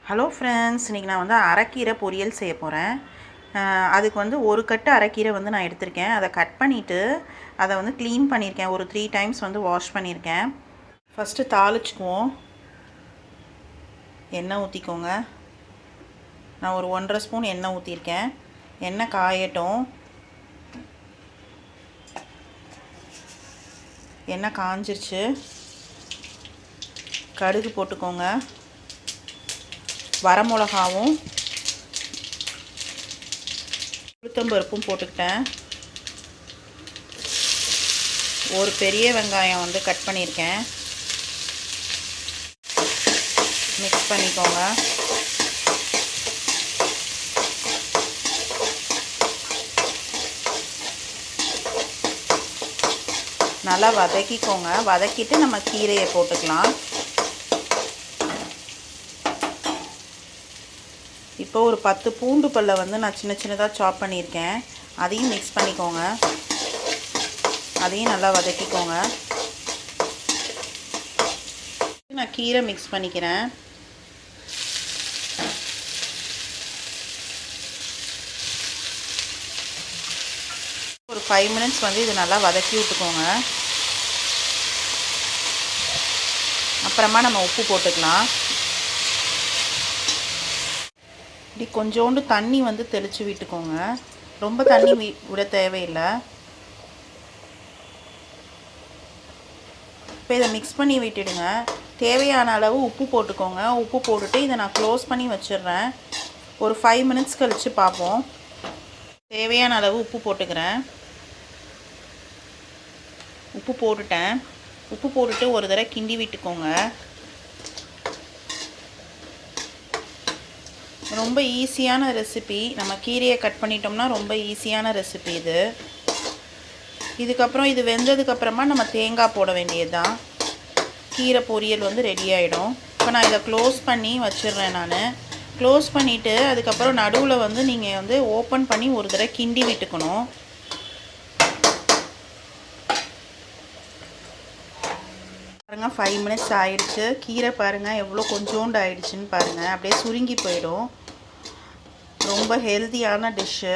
Hello friends, இன்றைக்கி நான் வந்து அரைக்கீரை பொரியல் செய்ய போகிறேன். அதுக்கு வந்து ஒரு கட்டு அரைக்கீரை வந்து நான் எடுத்திருக்கேன். அதை கட் பண்ணிவிட்டு அதை வந்து க்ளீன் பண்ணியிருக்கேன். ஒரு 3 டைம்ஸ் வந்து வாஷ் பண்ணியிருக்கேன். ஃபஸ்ட்டு தாளிச்சுக்குவோம். எண்ணெய் ஊற்றிக்கோங்க. நான் ஒரு 1.5 ஸ்பூன் எண்ணெய் ஊற்றிருக்கேன். எண்ணெய் காயட்டும். எண்ணெய் காஞ்சிருச்சு. கடுகு போட்டுக்கோங்க. வரமிளகாவும் உளுத்தம்பருப்பும் போட்டுக்கிட்டேன். ஒரு பெரிய வெங்காயம் வந்து கட் பண்ணியிருக்கேன். மிக்ஸ் பண்ணிக்கோங்க. நல்லா வதக்கிக்கோங்க. வதக்கிட்டு நம்ம கீரையை போட்டுக்கலாம். இப்போ ஒரு 10 பூண்டு பல்லை வந்து நான் சின்ன சின்னதாக சாப் பண்ணியிருக்கேன். அதையும் மிக்ஸ் பண்ணிக்கோங்க. அதையும் நல்லா வதக்கிக்கோங்க. நான் கீரை மிக்ஸ் பண்ணிக்கிறேன். ஒரு 5 மினிட்ஸ் வந்து இது நல்லா வதக்கி விட்டுக்கோங்க. அப்புறமா நம்ம உப்பு போட்டுக்கலாம். இப்படி கொஞ்சோண்டு தண்ணி வந்து தெளித்து விட்டுக்கோங்க. ரொம்ப தண்ணி விட தேவையில்லை. இப்போ இதை மிக்ஸ் பண்ணி விட்டுடுங்க. தேவையான அளவு உப்பு போட்டுக்கோங்க. உப்பு போட்டுட்டு இதை நான் க்ளோஸ் பண்ணி வச்சிடுறேன். ஒரு 5 மினிட்ஸ் கழித்து பார்ப்போம். தேவையான அளவு உப்பு போட்டுக்கிறேன். உப்பு போட்டுட்டேன். உப்பு போட்டுட்டு ஒரு தடவை கிண்டி விட்டுக்கோங்க. ரொம்ப ஈஸியான ரெசிபி. நம்ம கீரையை கட் பண்ணிட்டோம்னா ரொம்ப ஈஸியான ரெசிபி இது. இதுக்கப்புறம் இது வெந்ததுக்கப்புறமா நம்ம தேங்காய் போட வேண்டியது தான். கீரை பொரியல் வந்து ரெடி ஆகிடும். இப்போ நான் இதை க்ளோஸ் பண்ணி வச்சிடுறேன். நான் க்ளோஸ் பண்ணிவிட்டு அதுக்கப்புறம் நடுவில் வந்து நீங்கள் வந்து ஓப்பன் பண்ணி ஒரு தடவை கிண்டி விட்டுக்கணும். பாருங்கள், 5 மினிட்ஸ் ஆகிடுச்சு. கீரை பாருங்கள் எவ்வளோ கொஞ்சோண்டு ஆகிடுச்சின்னு பாருங்கள். அப்படியே சுருங்கி போயிடும். ரொம்ப ஹெல்த்தியான டிஷ்ஷு.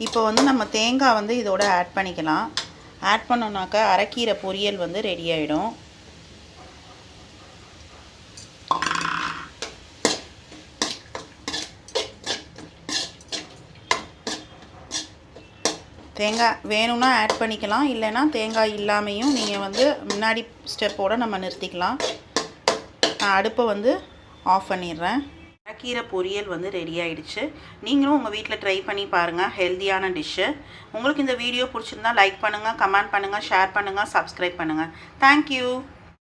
இப்போ வந்து நம்ம தேங்காய் வந்து இதோட ஆட் பண்ணிக்கலாம். ஆட் பண்ணோன்னாக்கா அரைக்கீரை பொரியல் வந்து ரெடி ஆகிடும். தேங்காய் வேணும்னா ஆட் பண்ணிக்கலாம். இல்லைன்னா தேங்காய் இல்லாமையும் நீங்கள் வந்து முன்னாடி ஸ்டெப்போடு நம்ம நிறுத்திக்கலாம். நான் அடுப்பை வந்து ஆஃப் பண்ணிடுறேன். அரைக்கீரை பொரியல் வந்து ரெடி ஆகிடுச்சு. நீங்களும் உங்கள் வீட்டில் ட்ரை பண்ணி பாருங்கள். ஹெல்த்தியான டிஷ்ஷு. உங்களுக்கு இந்த வீடியோ பிடிச்சிருந்தா லைக் பண்ணுங்கள், கமெண்ட் பண்ணுங்கள், ஷேர் பண்ணுங்கள், சப்ஸ்கிரைப் பண்ணுங்கள். தேங்க்யூ.